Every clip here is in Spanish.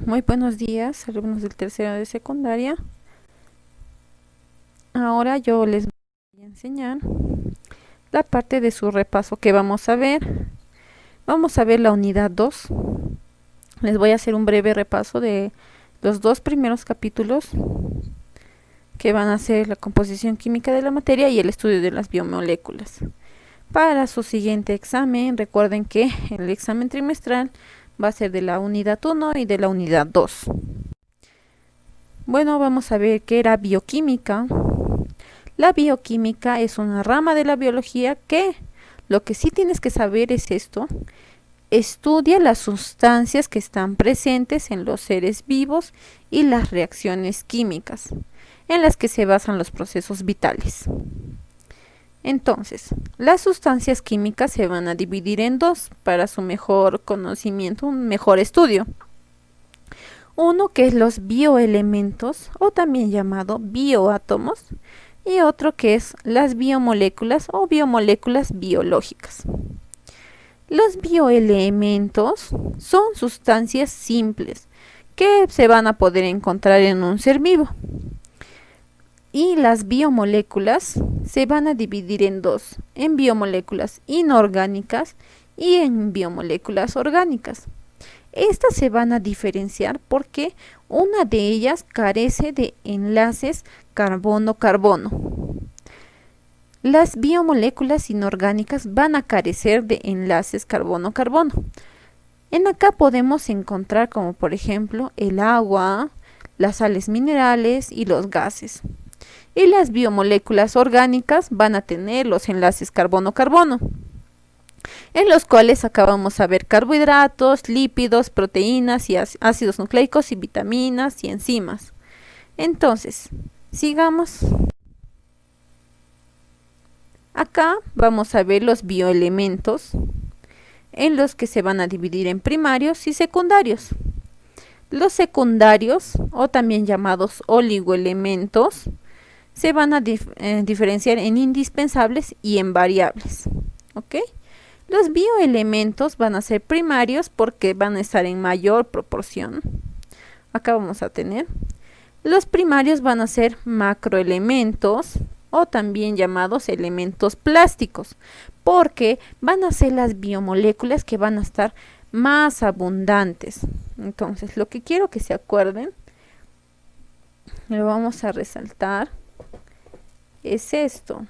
Muy buenos días, alumnos del tercero de secundaria. Ahora yo les voy a enseñar la parte de su repaso que vamos a ver. Vamos a ver la unidad 2. Les voy a hacer un breve repaso de los dos primeros capítulos que van a ser la composición química de la materia y el estudio de las biomoléculas. Para su siguiente examen, recuerden que el examen trimestral va a ser de la unidad 1 y de la unidad 2. Bueno, vamos a ver qué era bioquímica. La bioquímica es una rama de la biología que lo que sí tienes que saber es esto. Estudia las sustancias que están presentes en los seres vivos y las reacciones químicas en las que se basan los procesos vitales. Entonces, las sustancias químicas se van a dividir en dos para su mejor conocimiento, un mejor estudio. Uno que es los bioelementos o también llamado bioátomos y otro que es las biomoléculas o biomoléculas biológicas. Los bioelementos son sustancias simples que se van a poder encontrar en un ser vivo. Y las biomoléculas se van a dividir en dos, en biomoléculas inorgánicas y en biomoléculas orgánicas. Estas se van a diferenciar porque una de ellas carece de enlaces carbono-carbono. Las biomoléculas inorgánicas van a carecer de enlaces carbono-carbono. En acá podemos encontrar como por ejemplo el agua, las sales minerales y los gases. Y las biomoléculas orgánicas van a tener los enlaces carbono-carbono, en los cuales acá vamos a ver carbohidratos, lípidos, proteínas y ácidos nucleicos y vitaminas y enzimas. Entonces, sigamos. Acá vamos a ver los bioelementos, en los que se van a dividir en primarios y secundarios. Los secundarios, o también llamados oligoelementos, se van a diferenciar en indispensables y en variables. ¿Ok? Los bioelementos van a ser primarios porque van a estar en mayor proporción. Acá vamos a tener. Los primarios van a ser macroelementos o también llamados elementos plásticos porque van a ser las biomoléculas que van a estar más abundantes. Entonces, lo que quiero que se acuerden, lo vamos a resaltar, es esto.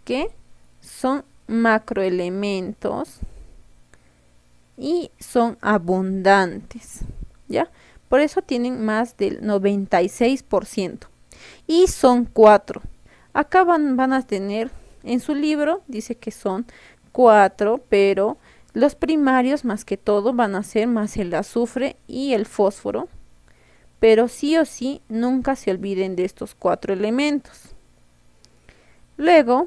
Que son macroelementos y son abundantes, ¿ya? Por eso tienen más del 96%. Y son 4. Acá van a tener, en su libro dice que son 4, pero los primarios más que todo van a ser más el azufre y el fósforo. Pero sí o sí, nunca se olviden de estos 4 elementos. Luego,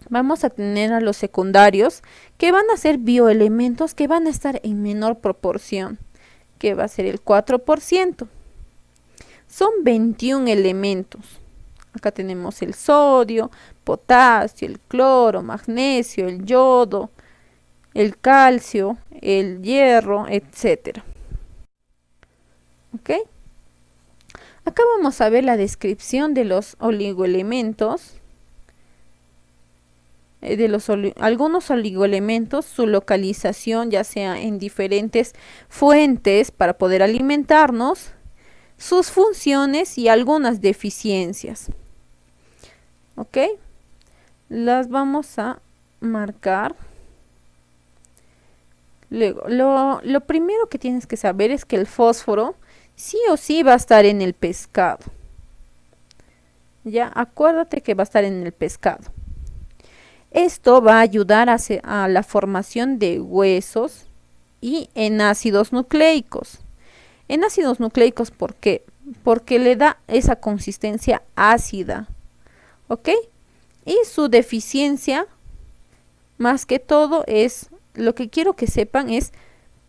vamos a tener a los secundarios, que van a ser bioelementos que van a estar en menor proporción, que va a ser el 4%. Son 21 elementos. Acá tenemos el sodio, potasio, el cloro, magnesio, el yodo, el calcio, el hierro, etc. ¿Ok? Acá vamos a ver la descripción de los oligoelementos. Algunos oligoelementos, su localización ya sea en diferentes fuentes para poder alimentarnos, sus funciones y algunas deficiencias. ¿Ok? Las vamos a marcar. Luego, lo primero que tienes que saber es que el fósforo sí o sí va a estar en el pescado. Ya, acuérdate que va a estar en el pescado. Esto va a ayudar a la formación de huesos y en ácidos nucleicos. En ácidos nucleicos, ¿por qué? Porque le da esa consistencia ácida. ¿Ok? Y su deficiencia, más que todo, es, lo que quiero que sepan, es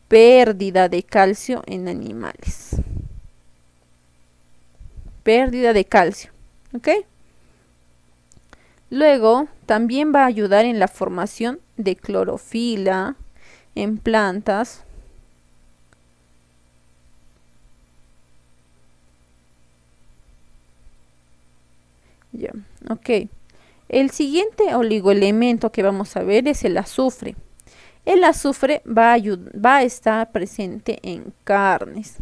pérdida de calcio en animales. Pérdida de calcio. ¿Ok? Luego, también va a ayudar en la formación de clorofila, en plantas. Ya, ok. El siguiente oligoelemento que vamos a ver es el azufre. El azufre va a estar presente en carnes.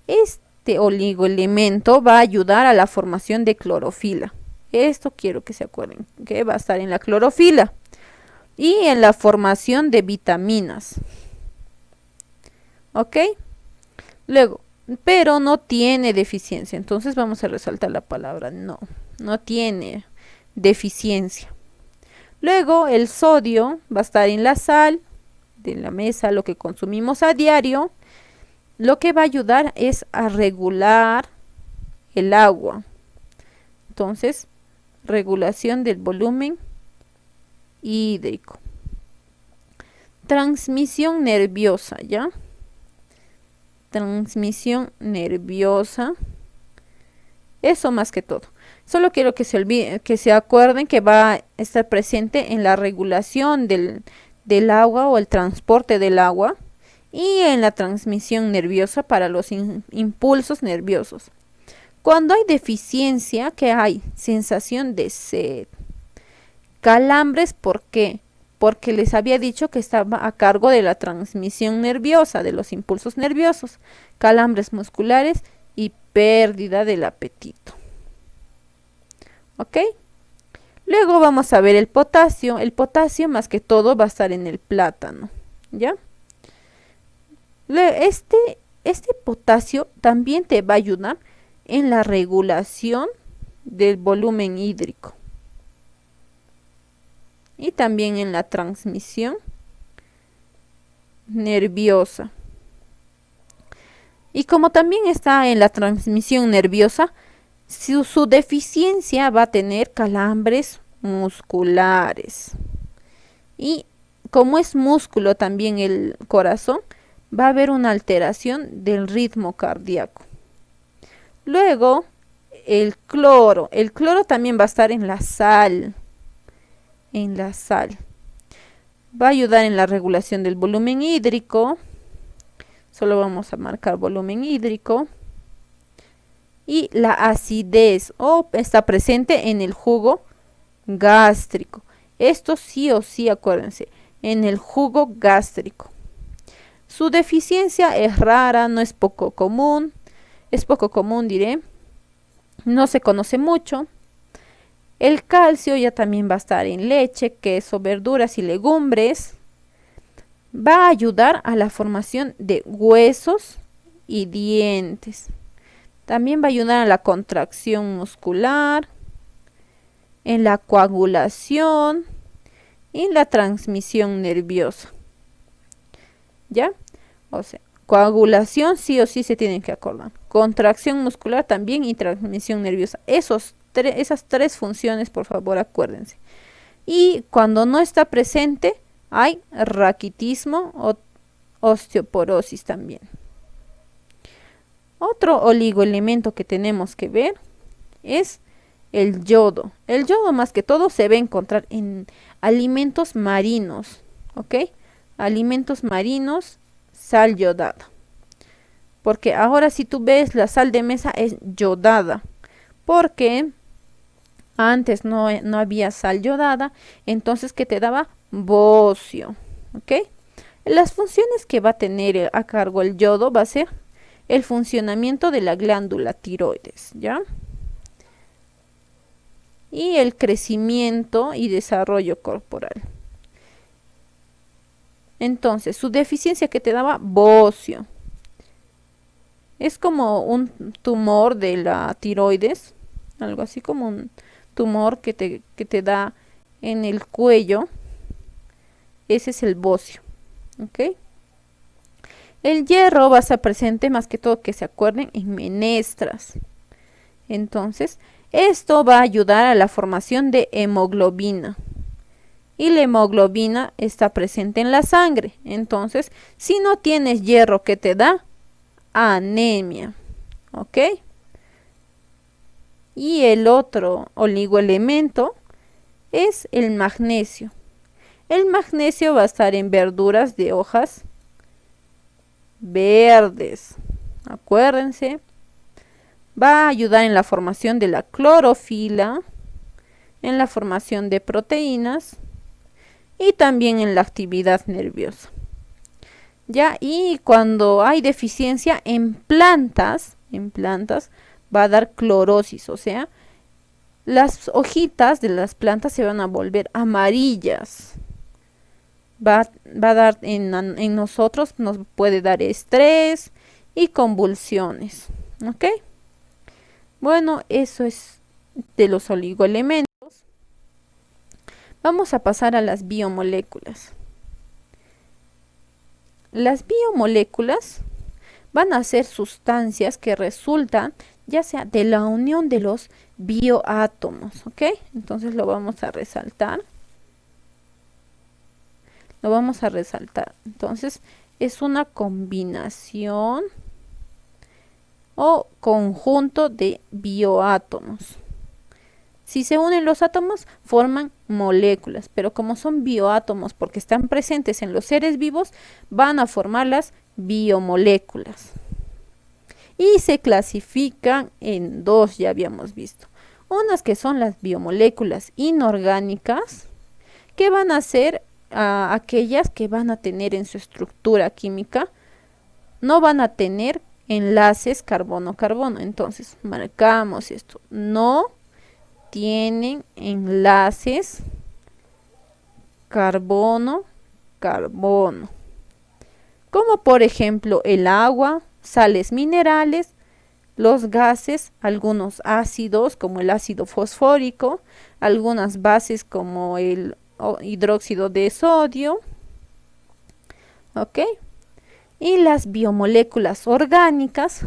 Este oligoelemento va a ayudar a la formación de clorofila. Esto quiero que se acuerden, que va a estar en la clorofila y en la formación de vitaminas. ¿Ok? Luego, pero no tiene deficiencia. Entonces vamos a resaltar la palabra no. No tiene deficiencia. Luego, el sodio va a estar en la sal de la mesa, lo que consumimos a diario. Lo que va a ayudar es a regular el agua. Entonces, regulación del volumen hídrico. Transmisión nerviosa, ¿ya? Transmisión nerviosa. Eso más que todo. Solo quiero que se acuerden que va a estar presente en la regulación del agua o el transporte del agua y en la transmisión nerviosa para los impulsos nerviosos. Cuando hay deficiencia, ¿qué hay? Sensación de sed. Calambres, ¿por qué? Porque les había dicho que estaba a cargo de la transmisión nerviosa, de los impulsos nerviosos. Calambres musculares y pérdida del apetito. ¿Ok? Luego vamos a ver el potasio. El potasio más que todo va a estar en el plátano. ¿Ya? Este potasio también te va a ayudar en la regulación del volumen hídrico. Y también en la transmisión nerviosa. Y como también está en la transmisión nerviosa, su deficiencia va a tener calambres musculares. Y como es músculo también el corazón, va a haber una alteración del ritmo cardíaco. Luego, el cloro. El cloro también va a estar en la sal. En la sal. Va a ayudar en la regulación del volumen hídrico. Solo vamos a marcar volumen hídrico. Y la acidez está presente en el jugo gástrico. Esto sí o sí, acuérdense, en el jugo gástrico. Su deficiencia es rara, no es poco común. Es poco común, diré. No se conoce mucho. El calcio ya también va a estar en leche, queso, verduras y legumbres. Va a ayudar a la formación de huesos y dientes. También va a ayudar a la contracción muscular, en la coagulación y en la transmisión nerviosa. ¿Ya? O sea, coagulación sí o sí se tienen que acordar. Contracción muscular también y transmisión nerviosa. Esas tres funciones, por favor, acuérdense. Y cuando no está presente, hay raquitismo o osteoporosis también. Otro oligoelemento que tenemos que ver es el yodo. El yodo más que todo se va a encontrar en alimentos marinos, ¿ok? Alimentos marinos, sal yodada. Porque ahora si tú ves la sal de mesa es yodada, porque antes no había sal yodada, entonces que te daba bocio, ¿ok? Las funciones que va a tener a cargo el yodo va a ser el funcionamiento de la glándula tiroides, ¿ya? Y el crecimiento y desarrollo corporal. Entonces, su deficiencia que te daba bocio. Es como un tumor de la tiroides, algo así como un tumor que te da en el cuello. Ese es el bocio, ¿ok? El hierro va a estar presente más que todo, que se acuerden, en menestras. Entonces, esto va a ayudar a la formación de hemoglobina. Y la hemoglobina está presente en la sangre. Entonces, si no tienes hierro, ¿qué te da? Anemia. ¿Ok? Y el otro oligoelemento es el magnesio. El magnesio va a estar en verduras de hojas verdes. Acuérdense. Va a ayudar en la formación de la clorofila, en la formación de proteínas y también en la actividad nerviosa. Ya, y cuando hay deficiencia en plantas va a dar clorosis, o sea, las hojitas de las plantas se van a volver amarillas. Va a dar en nosotros, nos puede dar estrés y convulsiones. ¿Ok? Bueno, eso es de los oligoelementos. Vamos a pasar a las biomoléculas. Las biomoléculas van a ser sustancias que resultan ya sea de la unión de los bioátomos, ¿ok? Entonces lo vamos a resaltar. Lo vamos a resaltar. Entonces es una combinación o conjunto de bioátomos. Si se unen los átomos, forman moléculas, pero como son bioátomos porque están presentes en los seres vivos, van a formar las biomoléculas. Y se clasifican en dos, ya habíamos visto. Unas que son las biomoléculas inorgánicas, que van a ser aquellas que van a tener en su estructura química, no van a tener enlaces carbono-carbono. Entonces, marcamos esto. No tienen enlaces carbono-carbono. Como por ejemplo el agua, sales minerales, los gases, algunos ácidos como el ácido fosfórico, algunas bases como el hidróxido de sodio. ¿Ok? Y las biomoléculas orgánicas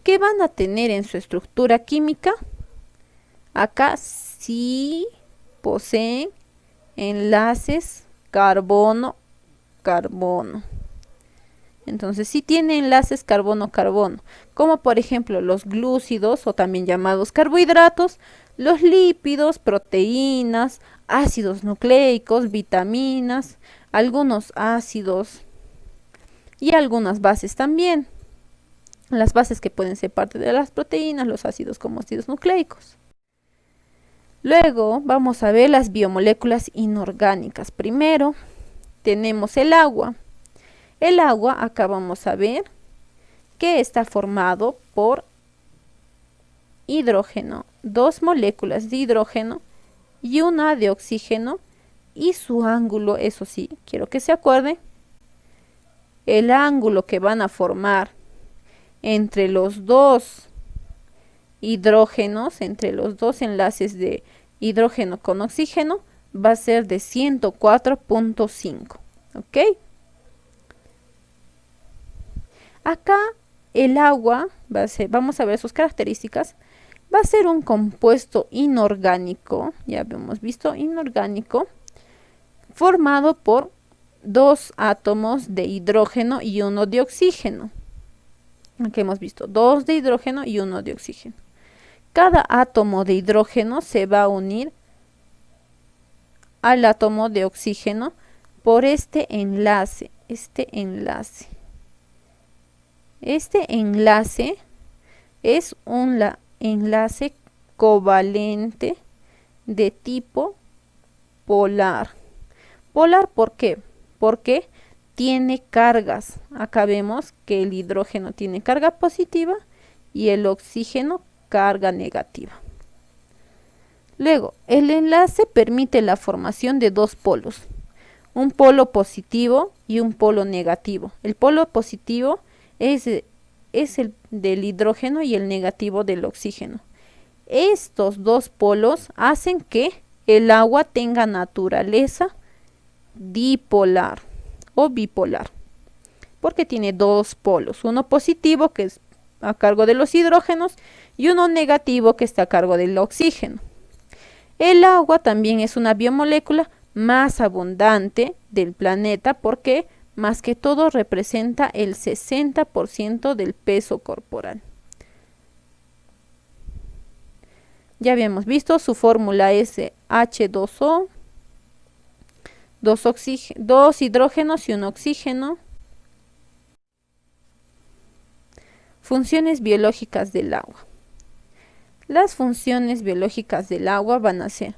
que van a tener en su estructura química, acá sí poseen enlaces carbono-carbono. Entonces sí tiene enlaces carbono-carbono, como por ejemplo los glúcidos o también llamados carbohidratos, los lípidos, proteínas, ácidos nucleicos, vitaminas, algunos ácidos y algunas bases también. Las bases que pueden ser parte de las proteínas, los ácidos como ácidos nucleicos. Luego vamos a ver las biomoléculas inorgánicas. Primero tenemos el agua. El agua, acá vamos a ver que está formado por hidrógeno, dos moléculas de hidrógeno y una de oxígeno, y su ángulo, eso sí, quiero que se acuerde, el ángulo que van a formar entre los dos hidrógenos, entre los dos enlaces de hidrógeno con oxígeno, va a ser de 104.5. ¿Ok? Acá el agua, vamos a ver sus características, va a ser un compuesto inorgánico, ya hemos visto inorgánico, formado por dos átomos de hidrógeno y uno de oxígeno. Aquí hemos visto dos de hidrógeno y uno de oxígeno. Cada átomo de hidrógeno se va a unir al átomo de oxígeno por este enlace. Este enlace es un enlace covalente de tipo polar. Polar, ¿por qué? Porque tiene cargas. Acá vemos que el hidrógeno tiene carga positiva y el oxígeno carga negativa. Luego, el enlace permite la formación de dos polos, un polo positivo y un polo negativo. El polo positivo es el del hidrógeno y el negativo del oxígeno. Estos dos polos hacen que el agua tenga naturaleza dipolar o bipolar, porque tiene dos polos, uno positivo que es a cargo de los hidrógenos y uno negativo que está a cargo del oxígeno. El agua también es una biomolécula más abundante del planeta porque más que todo representa el 60% del peso corporal. Ya habíamos visto, su fórmula es H2O, dos hidrógenos y un oxígeno. Funciones biológicas del agua. Las funciones biológicas del agua van a ser,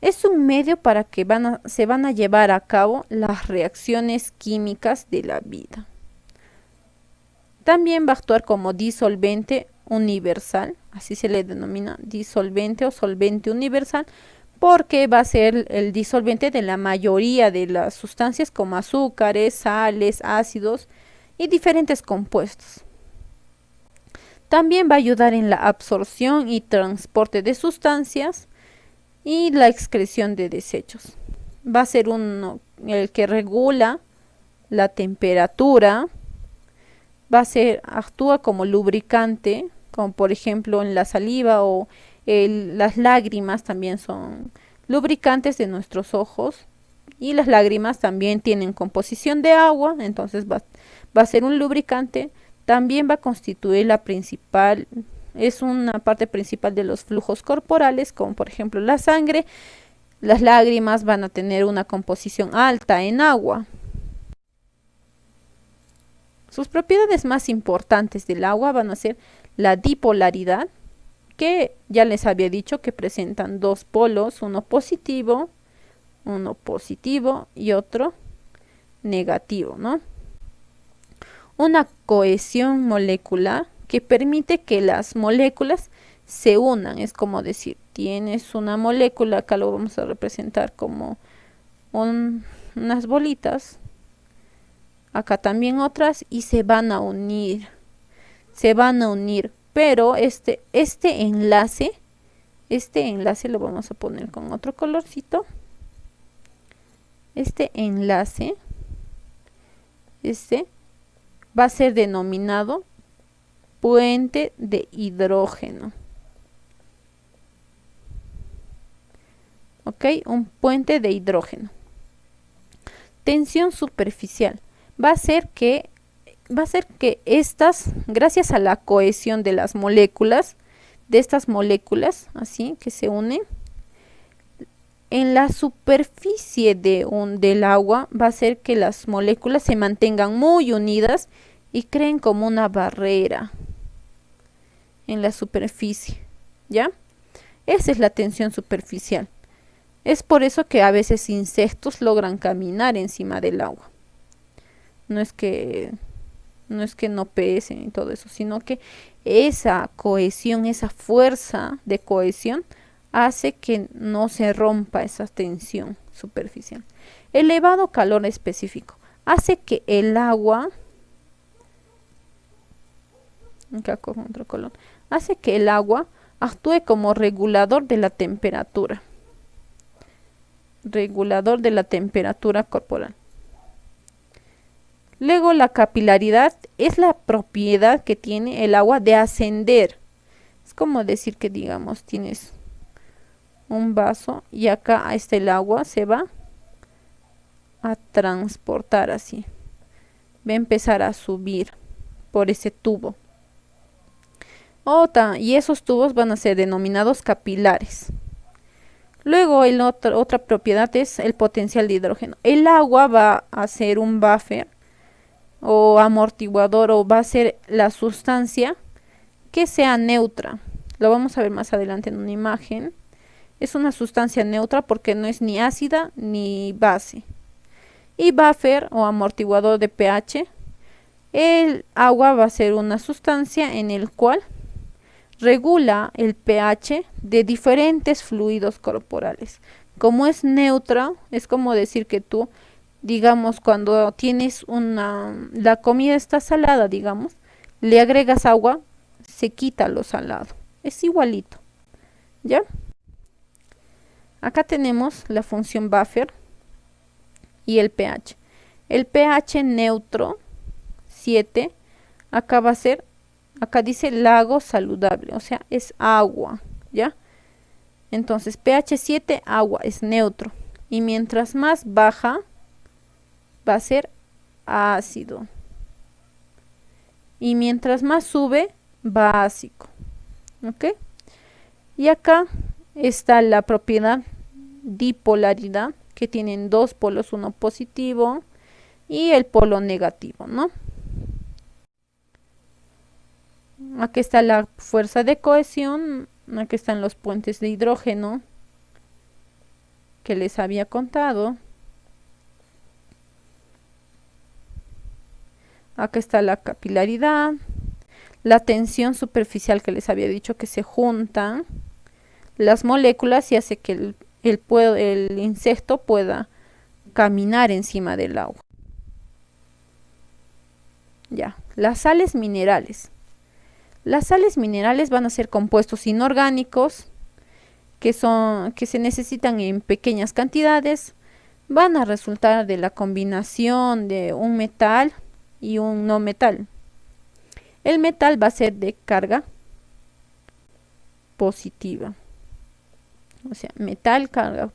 es un medio para que se van a llevar a cabo las reacciones químicas de la vida. También va a actuar como disolvente universal, así se le denomina disolvente o solvente universal, porque va a ser el disolvente de la mayoría de las sustancias como azúcares, sales, ácidos y diferentes compuestos. También va a ayudar en la absorción y transporte de sustancias y la excreción de desechos. Va a ser el que regula la temperatura, actúa como lubricante, como por ejemplo en la saliva o las lágrimas también son lubricantes de nuestros ojos, y las lágrimas también tienen composición de agua, entonces va a ser un lubricante. También va a constituir es una parte principal de los flujos corporales, como por ejemplo la sangre. Las lágrimas van a tener una composición alta en agua. Sus propiedades más importantes del agua van a ser la dipolaridad, que ya les había dicho que presentan dos polos, uno positivo y otro negativo, ¿no? Una cohesión molecular que permite que las moléculas se unan. Es como decir, tienes una molécula, acá lo vamos a representar como unas bolitas, acá también otras, y se van a unir, pero este enlace lo vamos a poner con otro colorcito. Este enlace, va a ser denominado puente de hidrógeno. ¿Ok? Un puente de hidrógeno. Tensión superficial. Va a ser que estas, gracias a la cohesión de las moléculas, de estas moléculas, así que se unen, en la superficie del agua va a hacer que las moléculas se mantengan muy unidas y creen como una barrera en la superficie, ¿ya? Esa es la tensión superficial. Es por eso que a veces insectos logran caminar encima del agua. No es que no pesen y todo eso, sino que esa cohesión, esa fuerza de cohesión hace que no se rompa esa tensión superficial. Elevado calor específico hace que el agua, acá cojo otro color, hace que el agua actúe como regulador de la temperatura corporal. Luego, la capilaridad es la propiedad que tiene el agua de ascender. Es como decir que, digamos, tienes un vaso y acá el agua se va a transportar así. Va a empezar a subir por ese tubo. Y esos tubos van a ser denominados capilares. Luego, otra propiedad es el potencial de hidrógeno. El agua va a ser un buffer o amortiguador, o va a ser la sustancia que sea neutra. Lo vamos a ver más adelante en una imagen. Es una sustancia neutra porque no es ni ácida ni base. Y buffer o amortiguador de pH. El agua va a ser una sustancia en el cual regula el pH de diferentes fluidos corporales. Como es neutra, es como decir que tú, digamos, cuando tienes la comida está salada, digamos, le agregas agua, se quita lo salado. Es igualito, ¿ya? Acá tenemos la función buffer y el pH. El pH neutro, 7, acá va a ser, acá dice lago saludable, o sea, es agua, ¿ya? Entonces, pH 7, agua, es neutro. Y mientras más baja, va a ser ácido. Y mientras más sube, básico. ¿Ok? Y acá está la propiedad dipolaridad, que tienen dos polos, uno positivo y el polo negativo, ¿no? Aquí está la fuerza de cohesión, aquí están los puentes de hidrógeno que les había contado. Acá está la capilaridad, la tensión superficial que les había dicho que se juntan las moléculas y hace que el insecto pueda caminar encima del agua. Ya, las sales minerales. Las sales minerales van a ser compuestos inorgánicos que se necesitan en pequeñas cantidades. Van a resultar de la combinación de un metal y un no metal. El metal va a ser de carga positiva, o sea, metal carga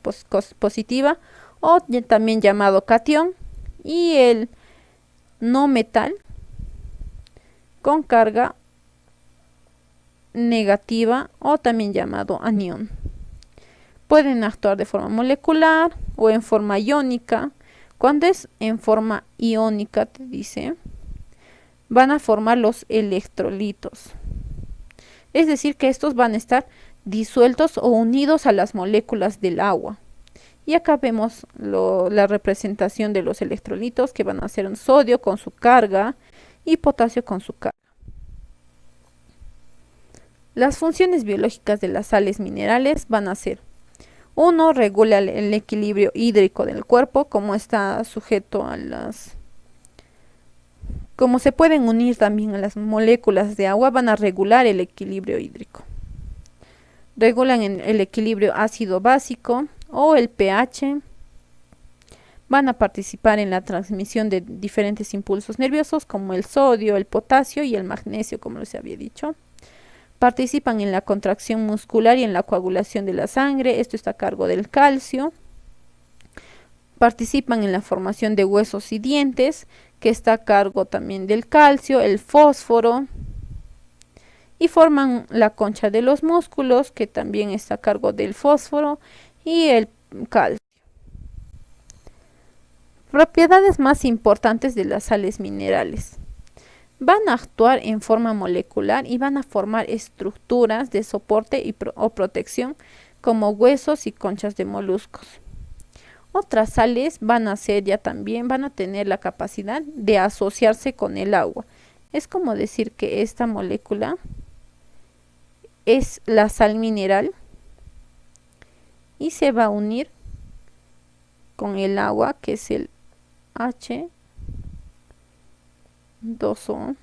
positiva, o también llamado catión, y el no metal con carga negativa o también llamado anión. Pueden actuar de forma molecular o en forma iónica. Cuando es en forma iónica, te dice, van a formar los electrolitos. Es decir, que estos van a estar disueltos o unidos a las moléculas del agua. Y acá vemos la representación de los electrolitos, que van a ser un sodio con su carga y potasio con su carga. Las funciones biológicas de las sales minerales van a ser: uno, regula el equilibrio hídrico del cuerpo, como está sujeto a como se pueden unir también a las moléculas de agua, van a regular el equilibrio hídrico. Regulan el equilibrio ácido-básico o el pH. Van a participar en la transmisión de diferentes impulsos nerviosos como el sodio, el potasio y el magnesio, como les había dicho. Participan en la contracción muscular y en la coagulación de la sangre. Esto está a cargo del calcio. Participan en la formación de huesos y dientes, que está a cargo también del calcio, el fósforo. Y forman la concha de los músculos, que también está a cargo del fósforo y el calcio. Propiedades más importantes de las sales minerales. Van a actuar en forma molecular y van a formar estructuras de soporte o protección como huesos y conchas de moluscos. Otras sales van a tener la capacidad de asociarse con el agua. Es como decir que esta molécula es la sal mineral y se va a unir con el agua, que es el H2O.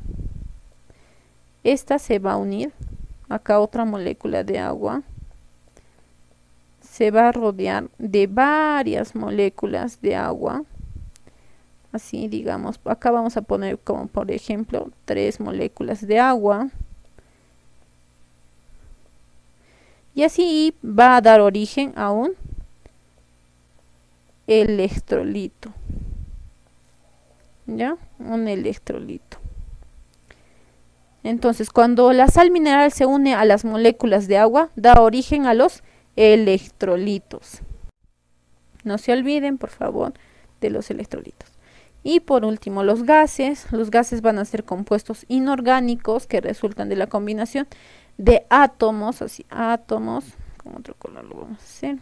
Esta se va a unir acá, otra molécula de agua se va a rodear de varias moléculas de agua, así digamos. Acá vamos a poner como por ejemplo 3 moléculas de agua, y así va a dar origen a un electrolito. ¿Ya? Un electrolito. Entonces, cuando la sal mineral se une a las moléculas de agua, da origen a los electrolitos. No se olviden, por favor, de los electrolitos. Y por último, los gases. Los gases van a ser compuestos inorgánicos que resultan de la combinación de átomos, así, átomos, con otro color lo vamos a hacer.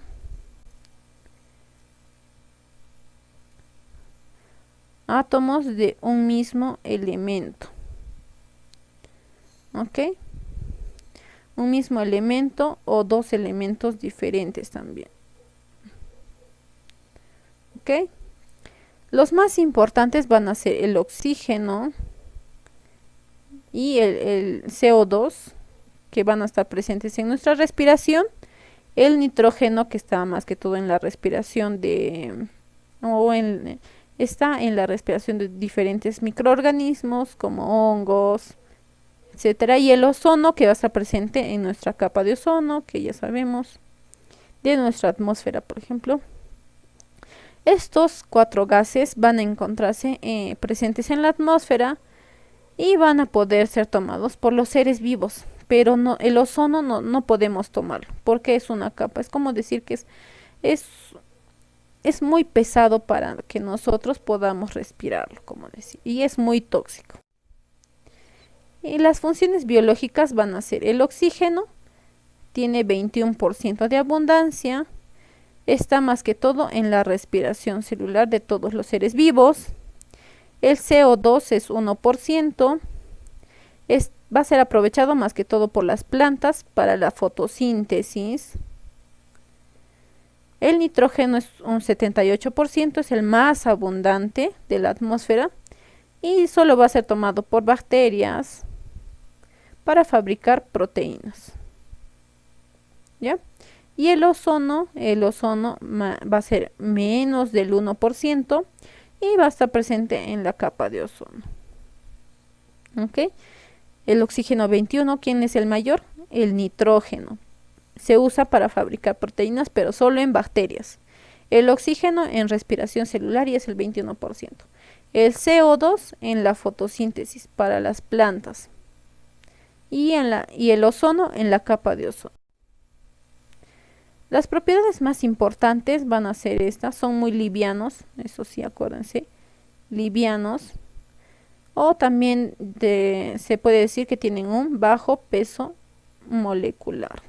Átomos de un mismo elemento. ¿Ok? Un mismo elemento o dos elementos diferentes también. ¿Ok? Los más importantes van a ser el oxígeno y el CO2, que van a estar presentes en nuestra respiración. El nitrógeno, que está más que todo en la respiración está en la respiración de diferentes microorganismos como hongos, etcétera. Y el ozono, que va a estar presente en nuestra capa de ozono, que ya sabemos, de nuestra atmósfera, por ejemplo. Estos 4 gases van a encontrarse presentes en la atmósfera y van a poder ser tomados por los seres vivos, pero no, el ozono no podemos tomarlo porque es una capa. Es como decir que es es muy pesado para que nosotros podamos respirarlo, como decía, y es muy tóxico. Y las funciones biológicas van a ser el oxígeno, tiene 21% de abundancia, está más que todo en la respiración celular de todos los seres vivos. El CO2 es 1%, va a ser aprovechado más que todo por las plantas para la fotosíntesis. El nitrógeno es un 78%, es el más abundante de la atmósfera y solo va a ser tomado por bacterias para fabricar proteínas. ¿Ya? Y el ozono va a ser menos del 1% y va a estar presente en la capa de ozono. ¿Ok? El oxígeno 21, ¿quién es el mayor? El nitrógeno. Se usa para fabricar proteínas, pero solo en bacterias. El oxígeno en respiración celular y es el 21%. El CO2 en la fotosíntesis para las plantas. Y el ozono en la capa de ozono. Las propiedades más importantes van a ser estas, son muy livianos, eso sí, acuérdense, livianos. O también se puede decir que tienen un bajo peso molecular.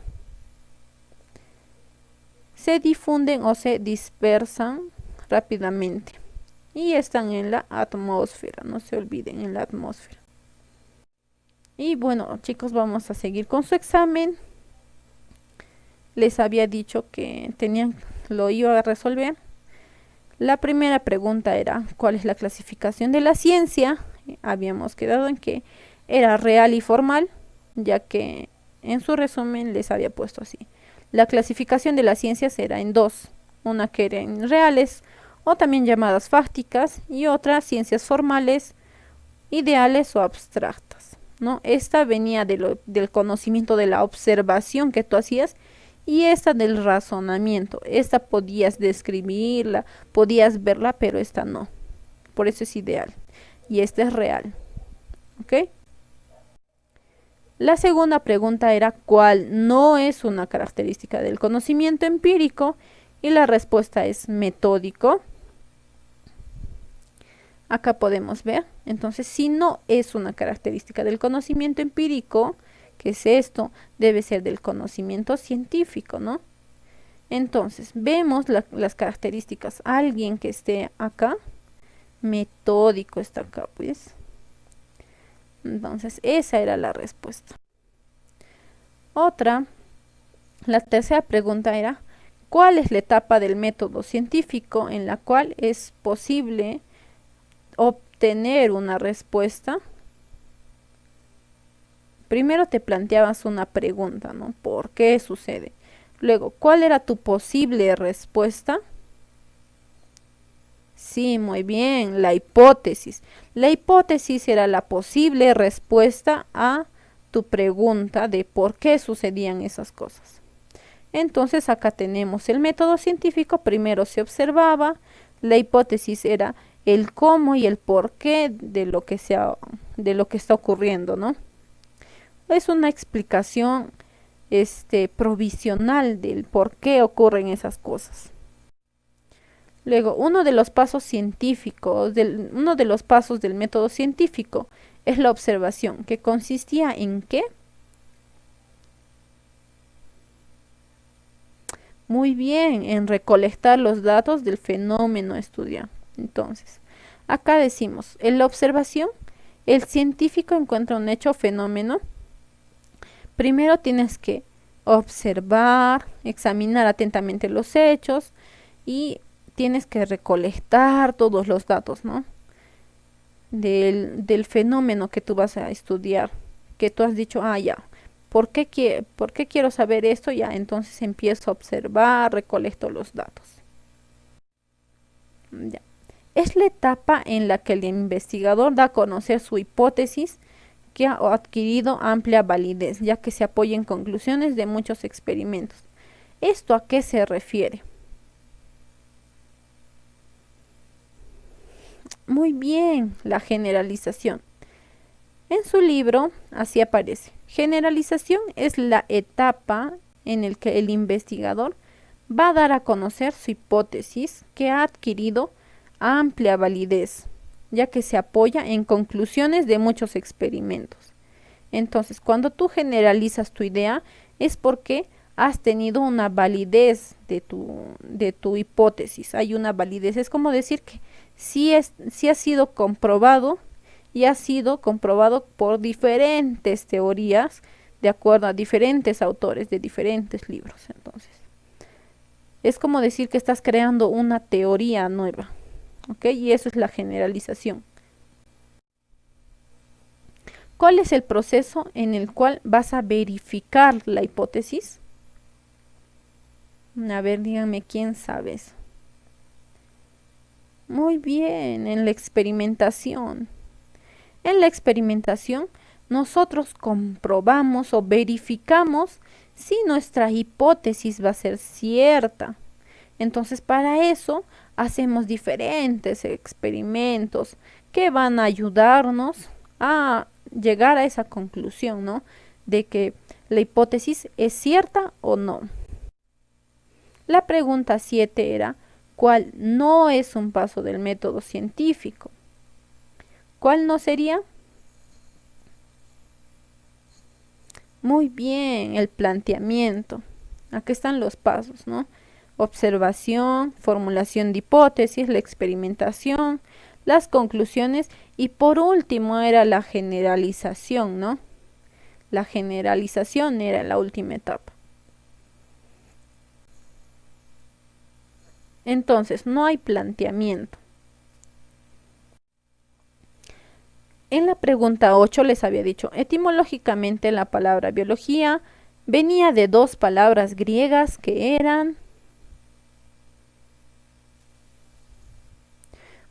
Se difunden o se dispersan rápidamente y están en la atmósfera, no se olviden, en la atmósfera. Y bueno, chicos, vamos a seguir con su examen. Les había dicho que lo iba a resolver. La primera pregunta era, ¿cuál es la clasificación de la ciencia? Habíamos quedado en que era real y formal, ya que en su resumen les había puesto así. La clasificación de las ciencias era en dos, una que eran reales o también llamadas fácticas y otra ciencias formales, ideales o abstractas, ¿no? Esta venía del conocimiento de la observación que tú hacías y esta del razonamiento. Esta podías describirla, podías verla, pero esta no. Por eso es ideal. Y esta es real. ¿Ok? La segunda pregunta era ¿cuál no es una característica del conocimiento empírico? Y la respuesta es metódico. Acá podemos ver. Entonces, si no es una característica del conocimiento empírico, ¿qué es esto? Debe ser del conocimiento científico, ¿no? Entonces, vemos las características. Alguien que esté acá, metódico está acá, pues. Entonces, esa era la respuesta. La tercera pregunta era, ¿cuál es la etapa del método científico en la cual es posible obtener una respuesta? Primero te planteabas una pregunta, ¿no? ¿Por qué sucede? Luego, ¿cuál era tu posible respuesta? Sí, muy bien, la hipótesis. La hipótesis era la posible respuesta a tu pregunta de por qué sucedían esas cosas. Entonces acá tenemos el método científico, primero se observaba, la hipótesis era el cómo y el por qué de lo que está ocurriendo, ¿no? Es una explicación provisional del por qué ocurren esas cosas. Luego, uno de los pasos del método científico es la observación, que consistía en ¿qué? Muy bien, en recolectar los datos del fenómeno a estudiar. Entonces, acá decimos, en la observación, el científico encuentra un hecho o fenómeno. Primero tienes que observar, examinar atentamente los hechos y tienes que recolectar todos los datos, ¿no? Del fenómeno que tú vas a estudiar, que tú has dicho, ya, ¿por qué quiero saber esto? Ya, entonces empiezo a observar, recolecto los datos. Ya. Es la etapa en la que el investigador da a conocer su hipótesis que ha adquirido amplia validez, ya que se apoya en conclusiones de muchos experimentos. ¿Esto a qué se refiere? Muy bien, la generalización. En su libro, así aparece. Generalización es la etapa en la que el investigador va a dar a conocer su hipótesis que ha adquirido amplia validez, ya que se apoya en conclusiones de muchos experimentos. Entonces, cuando tú generalizas tu idea, es porque has tenido una validez de tu hipótesis. Hay una validez. Es como decir que sí ha sido comprobado y ha sido comprobado por diferentes teorías, de acuerdo a diferentes autores de diferentes libros. Entonces, es como decir que estás creando una teoría nueva, ¿ok? Y eso es la generalización. ¿Cuál es el proceso en el cual vas a verificar la hipótesis? A ver, díganme quién sabe eso. Muy bien, en la experimentación. En la experimentación, nosotros comprobamos o verificamos si nuestra hipótesis va a ser cierta. Entonces, para eso hacemos diferentes experimentos que van a ayudarnos a llegar a esa conclusión, ¿no? De que la hipótesis es cierta o no. La pregunta 7 era, ¿cuál no es un paso del método científico? ¿Cuál no sería? Muy bien, el planteamiento. Aquí están los pasos, ¿no? Observación, formulación de hipótesis, la experimentación, las conclusiones y por último era la generalización, ¿no? La generalización era la última etapa. Entonces, no hay planteamiento. En la pregunta 8 les había dicho, etimológicamente la palabra biología venía de dos palabras griegas que eran...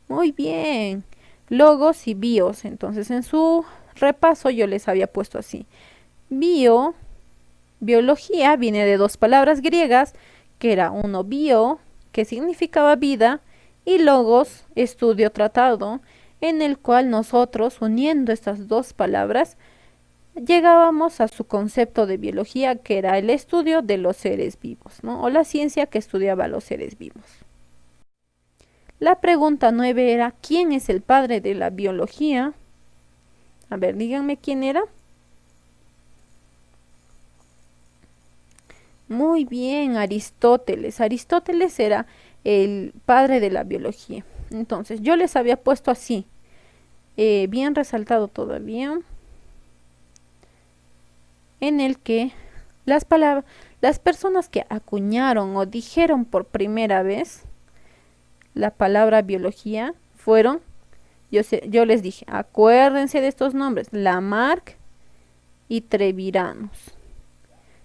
Muy bien, logos y bios. Entonces en su repaso yo les había puesto así. Biología viene de dos palabras griegas, que era uno bio, que significaba vida, y logos, estudio tratado, en el cual nosotros, uniendo estas dos palabras, llegábamos a su concepto de biología, que era el estudio de los seres vivos, ¿no? O la ciencia que estudiaba a los seres vivos. La pregunta 9 era, ¿quién es el padre de la biología? A ver, díganme quién era. Muy bien, Aristóteles. Aristóteles era el padre de la biología. Entonces, yo les había puesto así, bien resaltado todavía, en el que las personas que acuñaron o dijeron por primera vez la palabra biología fueron, yo les dije, acuérdense de estos nombres, Lamarck y Treviranos.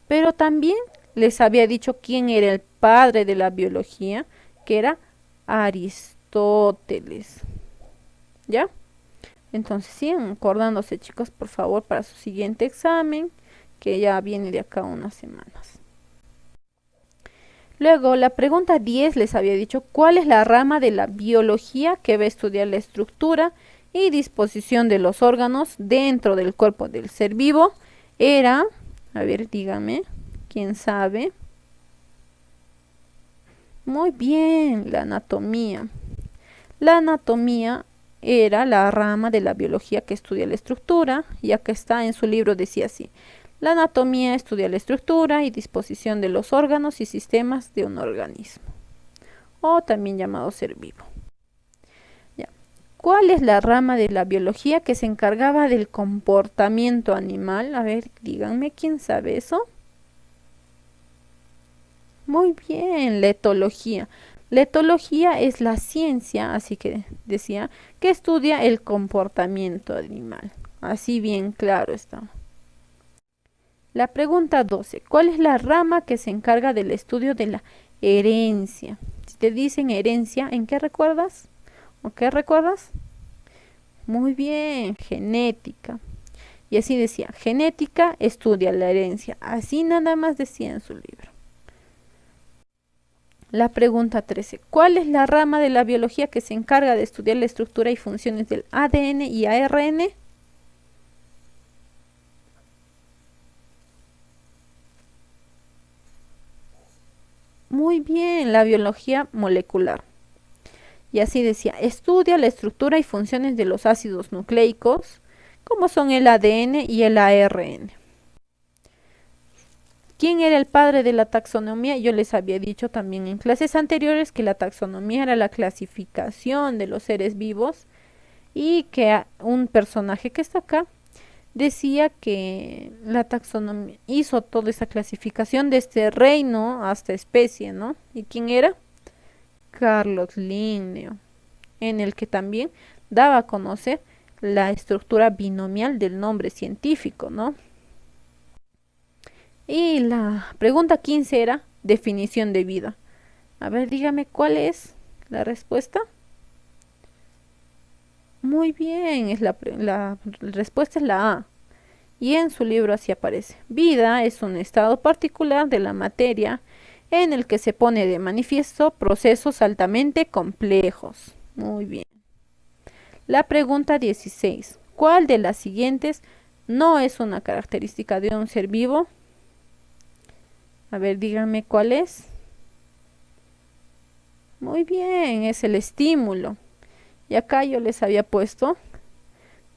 Pero también les había dicho quién era el padre de la biología, que era Aristóteles. ¿Ya? Entonces sigan acordándose, chicos, por favor, para su siguiente examen, que ya viene de acá unas semanas. Luego, la pregunta 10 les había dicho, ¿cuál es la rama de la biología que va a estudiar la estructura y disposición de los órganos dentro del cuerpo del ser vivo? Era, a ver, dígame, ¿quién sabe? Muy bien, la anatomía. La anatomía era la rama de la biología que estudia la estructura, ya que está en su libro, decía así. La anatomía estudia la estructura y disposición de los órganos y sistemas de un organismo, o también llamado ser vivo. Ya. ¿Cuál es la rama de la biología que se encargaba del comportamiento animal? A ver, díganme, ¿quién sabe eso? Muy bien, la etología. La etología es la ciencia, así que decía, que estudia el comportamiento animal. Así bien claro está. La pregunta 12. ¿Cuál es la rama que se encarga del estudio de la herencia? Si te dicen herencia, ¿en qué recuerdas? ¿O qué recuerdas? Muy bien, genética. Y así decía, genética estudia la herencia. Así nada más decía en su libro. La pregunta 13. ¿Cuál es la rama de la biología que se encarga de estudiar la estructura y funciones del ADN y ARN? Muy bien, la biología molecular. Y así decía, estudia la estructura y funciones de los ácidos nucleicos, como son el ADN y el ARN. ¿Quién era el padre de la taxonomía? Yo les había dicho también en clases anteriores que la taxonomía era la clasificación de los seres vivos y que un personaje que está acá decía que la taxonomía hizo toda esa clasificación de este reino hasta especie, ¿no? ¿Y quién era? Carlos Linneo, en el que también daba a conocer la estructura binomial del nombre científico, ¿no? Y la pregunta 15 era definición de vida. A ver, dígame cuál es la respuesta. Muy bien, es la respuesta es la A. Y en su libro así aparece. Vida es un estado particular de la materia en el que se pone de manifiesto procesos altamente complejos. Muy bien. La pregunta 16. ¿Cuál de las siguientes no es una característica de un ser vivo? A ver, díganme cuál es. Muy bien, es el estímulo. Y acá yo les había puesto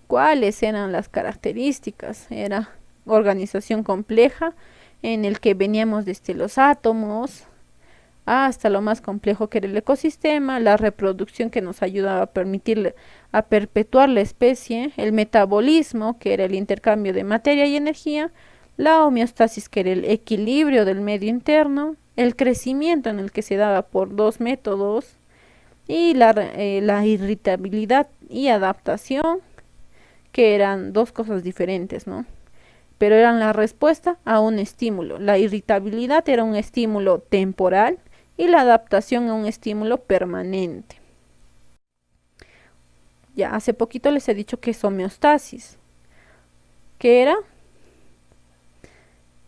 cuáles eran las características. Era organización compleja en el que veníamos desde los átomos hasta lo más complejo que era el ecosistema, la reproducción que nos ayudaba a permitirle a perpetuar la especie, el metabolismo que era el intercambio de materia y energía, la homeostasis que era el equilibrio del medio interno, el crecimiento en el que se daba por dos métodos y la irritabilidad y adaptación que eran dos cosas diferentes, ¿no? Pero eran la respuesta a un estímulo. La irritabilidad era un estímulo temporal y la adaptación a un estímulo permanente. Ya hace poquito les he dicho que es homeostasis. ¿Qué era?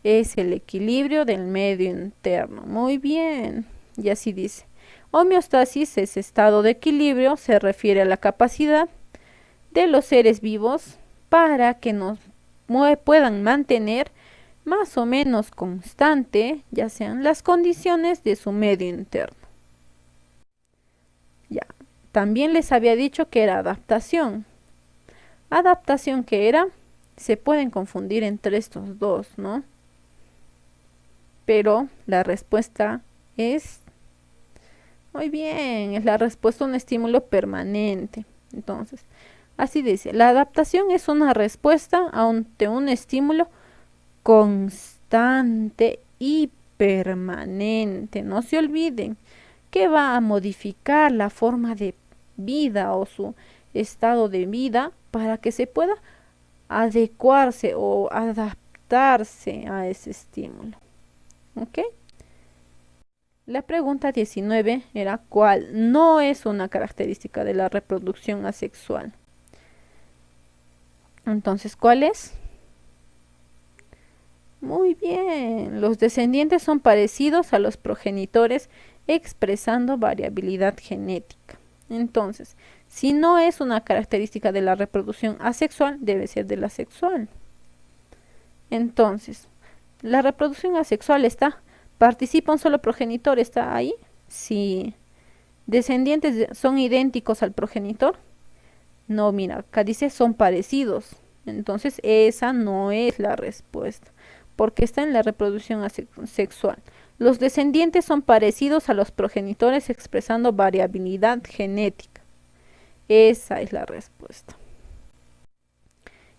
Es el equilibrio del medio interno. Muy bien. Y así dice. Homeostasis es estado de equilibrio, se refiere a la capacidad de los seres vivos para que nos puedan mantener más o menos constante, ya sean las condiciones de su medio interno. Ya, también les había dicho que era adaptación. Adaptación que era, se pueden confundir entre estos dos, ¿no? Pero la respuesta es, muy bien, es la respuesta a un estímulo permanente. Entonces, así dice, la adaptación es una respuesta ante un estímulo constante y permanente. No se olviden que va a modificar la forma de vida o su estado de vida para que se pueda adecuarse o adaptarse a ese estímulo. ¿Ok? La pregunta 19 era ¿cuál no es una característica de la reproducción asexual? Entonces, ¿cuál es? Muy bien, los descendientes son parecidos a los progenitores expresando variabilidad genética. Entonces, si no es una característica de la reproducción asexual, debe ser de la sexual. Entonces, la reproducción asexual está, ¿participa un solo progenitor? ¿Está ahí? Si descendientes son idénticos al progenitor. No, mira, acá dice son parecidos. Entonces, esa no es la respuesta, porque está en la reproducción asexual. Los descendientes son parecidos a los progenitores expresando variabilidad genética. Esa es la respuesta.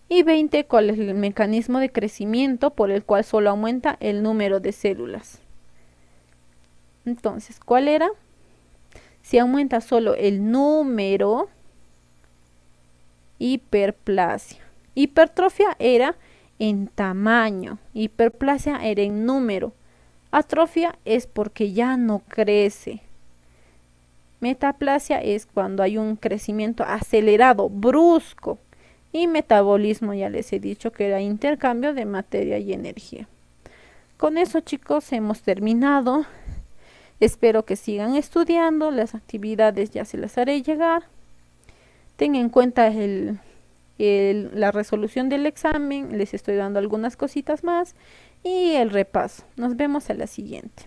Y 20, ¿cuál es el mecanismo de crecimiento por el cual solo aumenta el número de células? Entonces, ¿cuál era? Si aumenta solo el número, hiperplasia. Hipertrofia era en tamaño, hiperplasia era en número. Atrofia es porque ya no crece. Metaplasia es cuando hay un crecimiento acelerado, brusco. Y metabolismo ya les he dicho que era intercambio de materia y energía. Con eso, chicos, hemos terminado. Espero que sigan estudiando. Las actividades ya se las haré llegar. Tengan en cuenta la resolución del examen. Les estoy dando algunas cositas más. Y el repaso. Nos vemos a la siguiente.